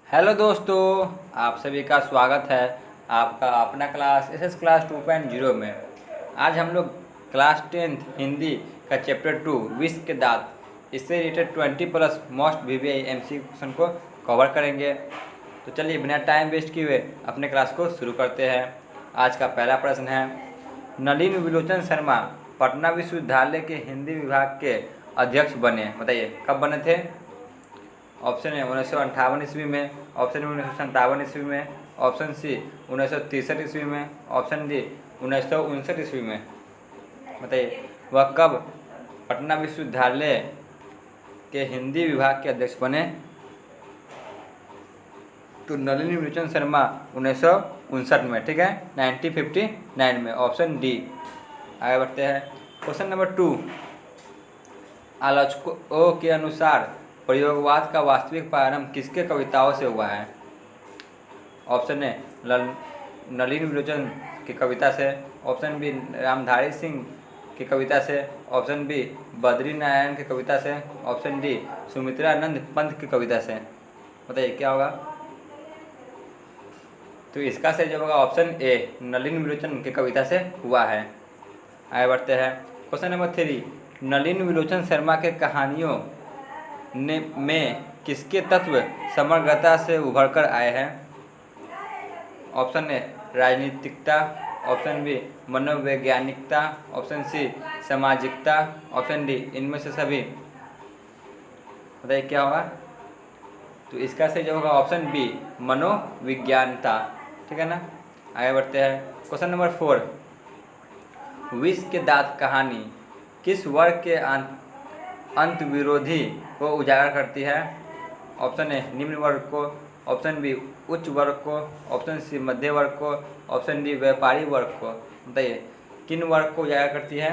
Hello दोस्तों, आप सभी का स्वागत है आपका अपना क्लास एसएस क्लास 2.0 में। आज हम लोग क्लास 10th हिंदी का चैप्टर 2 विष के दांत इससे related 20+ most VVI MC question को कवर करेंगे। तो चलिए बिना टाइम वेस्ट किए हुए अपने क्लास को शुरू करते हैं। आज का पहला प्रश्न है, नलिन विलोचन शर्मा पटना विश्वविद्यालय के हिंदी विभाग के अध्यक्ष बने। बताइए कब बने थे। ऑप्शन है 1958 ईस्वी में, ऑप्शन बी 1957 ईस्वी में, ऑप्शन सी 1963 ईस्वी में, ऑप्शन डी 1959 ईस्वी में। बताइए वह कब पटना विश्वविद्यालय के हिंदी विभाग के अध्यक्ष बने। तो नलिनी विलोचन शर्मा 1959 में, ठीक है, 1959 में, ऑप्शन डी। आगे बढ़ते हैं। क्वेश्चन नंबर 2, आलोचकों के अनुसार प्रयोगवाद का वास्तविक प्रारंभ किसके कविताओं से हुआ है। ऑप्शन ए नलिन विलोचन की कविता से, ऑप्शन बी रामधारी सिंह की कविता से, ऑप्शन बी बद्री नारायण की कविता से, ऑप्शन डी सुमित्रानंद पंत की कविता से। बताइए क्या होगा। तो इसका सही जवाब होगा ऑप्शन ए, नलिन विलोचन की कविता से हुआ है। आगे बढ़ते हैं। क्वेश्चन नंबर 3, नलिन विलोचन शर्मा के कहानियों में किसके तत्व समग्रता से उभर कर आए हैं। ऑप्शन ए राजनीतिकता, ऑप्शन बी मनोवैज्ञानिकता, ऑप्शन सी सामाजिकता, ऑप्शन डी इनमें से सभी। बताइए क्या होगा। तो इसका सही जवाब होगा ऑप्शन बी मनोविज्ञानता, ठीक है ना। आगे बढ़ते हैं। क्वेश्चन नंबर 4, विष के दांत कहानी किस वर्ग के अंत विरोधी को उजागर करती है। ऑप्शन ए निम्न वर्ग को, ऑप्शन बी उच्च वर्ग को, ऑप्शन सी मध्य वर्ग को, ऑप्शन डी व्यापारी वर्ग को। बताइए किन वर्ग को उजागर करती है।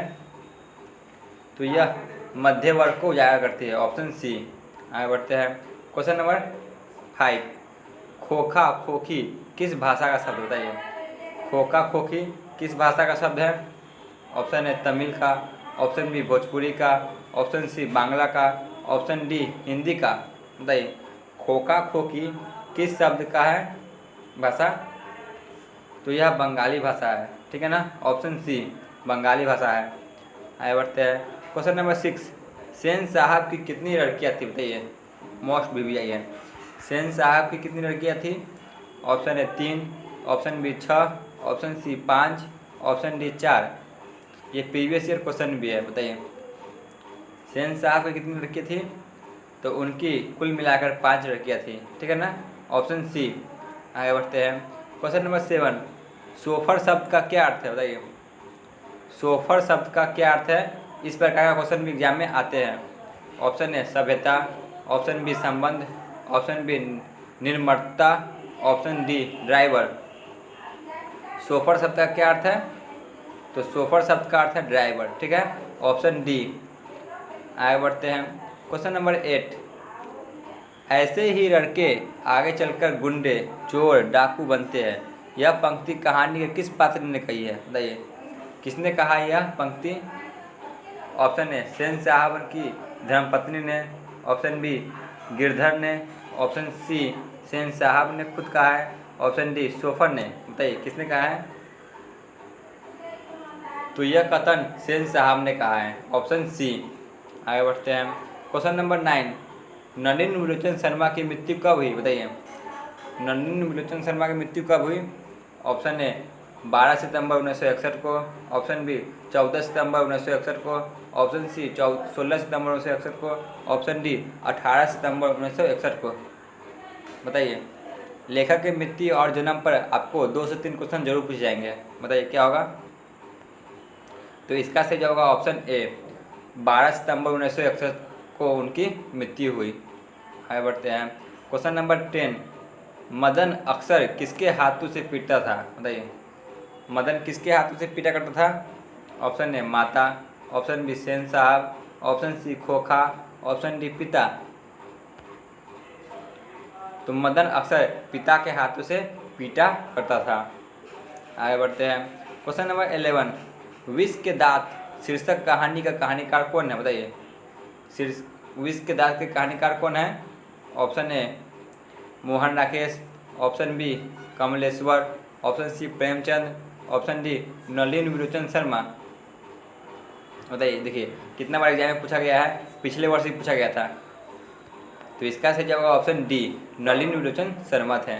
तो यह मध्य वर्ग को उजागर करती है, ऑप्शन सी। आगे बढ़ते हैं। क्वेश्चन नंबर 5, खोखा खोखी किस भाषा का शब्द। बताइए खोखा खोखी किस भाषा का शब्द है। ऑप्शन ए तमिल का, ऑप्शन बी भोजपुरी का, ऑप्शन सी बांग्ला का, ऑप्शन डी हिंदी का। बताइए खोखा खोखी किस शब्द का है भाषा। तो यह बंगाली भाषा है, ठीक है ना, ऑप्शन सी बंगाली भाषा है। आगे बढ़ते हैं। क्वेश्चन नंबर 6, सेन साहब की कितनी लड़कियां थी। बताइए मोस्ट वीवीआई है। सेन साहब की कितनी लड़कियां थी। Option A 3, option B 6, option C 5, option D 4। ये प्रीवियस ईयर क्वेश्चन भी है। बताइए सेन साहब की कितनी लड़कियाँ थी। तो उनकी कुल मिलाकर 5 लड़कियाँ थी, ठीक है ना, ऑप्शन सी। आगे बढ़ते हैं। क्वेश्चन नंबर 7, सोफर शब्द का क्या अर्थ है। बताइए सोफर शब्द का क्या अर्थ है। इस प्रकार का क्वेश्चन भी एग्जाम में आते हैं। ऑप्शन ए सभ्यता, ऑप्शन बी संबंध, ऑप्शन बी निर्ममता, ऑप्शन डी ड्राइवर। सोफर शब्द का क्या अर्थ है। तो सोफर शब्द का अर्थ है ड्राइवर, ठीक है, ऑप्शन डी। आगे बढ़ते हैं। क्वेश्चन नंबर 8, ऐसे ही लड़के आगे चलकर गुंडे चोर डाकू बनते हैं। यह पंक्ति कहानी के किस पात्र ने कही है। बताइए किसने कहा है यह पंक्ति। ऑप्शन ए सेन साहब की धर्मपत्नी ने, ऑप्शन बी गिरधर ने, ऑप्शन सी सेन साहब ने खुद कहा है, ऑप्शन डी सोफर ने। बताइए किसने कहा है। तो यह कथन सेन साहब ने कहा है, ऑप्शन सी। आगे बढ़ते हैं। क्वेश्चन नंबर 9, नलिन विलोचन शर्मा की मृत्यु कब हुई। बताइए नलिन विलोचन शर्मा की मृत्यु कब हुई। ऑप्शन ए 12 सितंबर 1961 को, ऑप्शन बी 14 सितंबर 1961 को, ऑप्शन सी 16 सितंबर 1961 को, ऑप्शन डी 18 सितंबर 1961 को। बताइए लेखक की मृत्यु और जन्म पर आपको 2 से 3 क्वेश्चन जरूर पूछ जाएंगे। बताइए क्या होगा। तो इसका सही जवाब होगा ऑप्शन ए 12 सितंबर 1961 को उनकी मृत्यु हुई। आगे बढ़ते हैं। क्वेश्चन नंबर 10, मदन अक्सर किसके हाथों से पीटता था। बताइए मदन किसके हाथों से पीटा करता था। ऑप्शन ए माता, ऑप्शन बी सेन साहब, ऑप्शन सी खोखा, ऑप्शन डी पिता। तो मदन अक्सर पिता के हाथों से पीटा करता था। आगे बढ़ते हैं। क्वेश्चन नंबर 11, विष के दांत शीर्षक कहानी का कहानीकार कौन है। बताइए विष के दांत के कहानीकार कौन है। Option A Mohan Rakesh, option B Kamleshwar, option C Premchand, option D Nalin Vilochan Sharma. बताइए, देखिए कितना बार एग्जाम में पूछा गया है, पिछले वर्ष ही पूछा गया था। तो इसका सही जवाब ऑप्शन डी नलिन विलोचन शर्मा थे।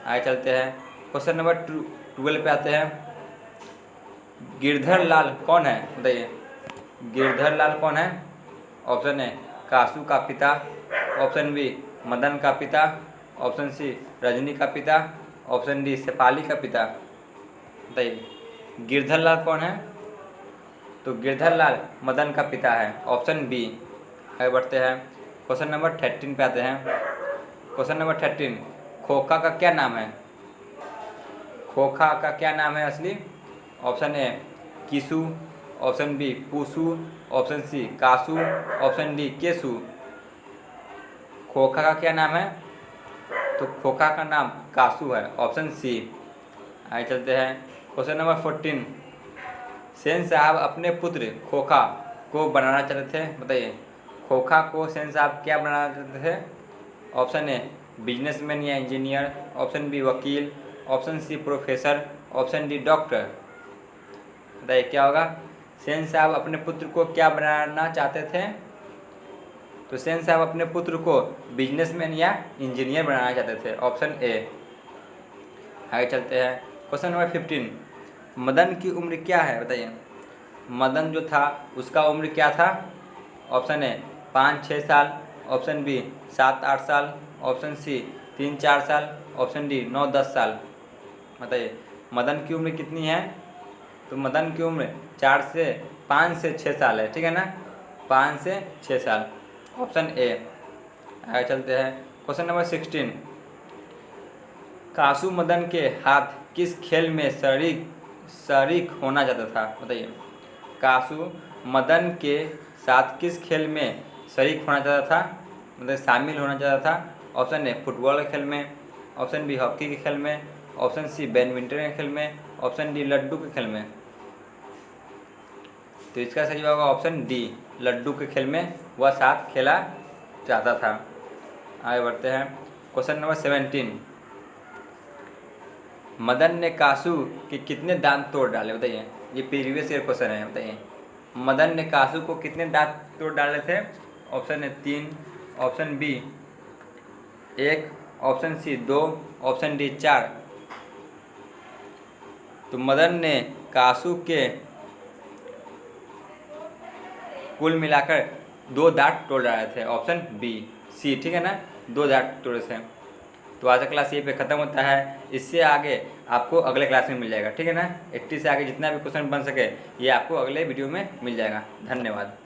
आगे चलते हैं, क्वेश्चन नंबर 12 पे आते हैं। गिरधर लाल कौन है? बताइए, गिरधर लाल कौन है? ऑप्शन ए कासू का पिता, ऑप्शन बी मदन का पिता, ऑप्शन सी रजनी का पिता, ऑप्शन डी शेफाली का पिता। बताइए, गिरधर लाल कौन है? तो गिरधर लाल मदन का पिता है, ऑप्शन बी। आगे बढ़ते हैं, क्वेश्चन नंबर 13 पे आते हैं। क्वेश्चन नंबर 13, खोखा का क्या नाम है? खोखा का क्या नाम है असली? ऑप्शन ए किसु, ऑप्शन बी पूसू, ऑप्शन सी कासू, ऑप्शन डी केसु। खोखा का क्या नाम है? तो खोखा का नाम कासू है, ऑप्शन सी। आगे चलते हैं, क्वेश्चन नंबर 14, सेन साहब अपने पुत्र खोखा को बनाना चाहते थे। बताइए, खोखा को सेन साहब क्या बनाना चाहते थे? ऑप्शन ए बिजनेसमैन या इंजीनियर, ऑप्शन बी वकील, option C professor, option D doctor. बताइए क्या होगा? सेन साहब अपने पुत्र को क्या बनाना चाहते थे? तो सेन साहब अपने पुत्र को बिजनेसमैन या इंजीनियर बनाना चाहते थे, ऑप्शन ए। आगे चलते हैं, क्वेश्चन नंबर 15, मदन की उम्र क्या है? बताइए, मदन जो था उसका उम्र क्या था? ऑप्शन ए 5-6 साल, ऑप्शन बी 7-8 साल, ऑप्शन सी 3-4 साल, ऑप्शन डी 9-10 साल। बताइए, मदन की उम्र कितनी है? तो मदन की उम्र 5 से 6 साल है, ठीक है ना, 5 से 6 साल, ऑप्शन ए। आगे चलते हैं, क्वेश्चन नंबर 16, कासू मदन के हाथ किस खेल में शरीक होना चाहता था? बताइए, कासू मदन के साथ किस खेल में शरीक होना चाहता था, मतलब शामिल होना चाहता था? ऑप्शन ए फुटबॉल के खेल में, ऑप्शन बी हॉकी के खेल में, ऑप्शन सी बैडमिंटन के खेल में, ऑप्शन डी लड्डू के खेल में। तो इसका सही होगा ऑप्शन डी, लड्डू के खेल में वह साथ खेला चाहता था। आगे बढ़ते हैं, क्वेश्चन नंबर 17, मदन ने कासू के कितने दांत तोड़ डाले? बताइए, ये प्रीवियस ईयर क्वेश्चन है। बताइए, मदन ने कासू को कितने दांत तोड़ डाले थे? Option A 3, option B 1, option C 2, option D 4। तो मदन ने कासू के कुल मिलाकर 2 दांत तोड़ डाले थे, ऑप्शन बी सी, ठीक है ना, 2 दांत तोड़े थे। तो आज का क्लास यहीं पे ख़त्म होता है। इससे आगे आपको अगले क्लास में मिल जाएगा, ठीक है ना। 80 से आगे जितना भी क्वेश्चन बन सके ये आपको अगले वीडियो में मिल जाएगा। धन्यवाद।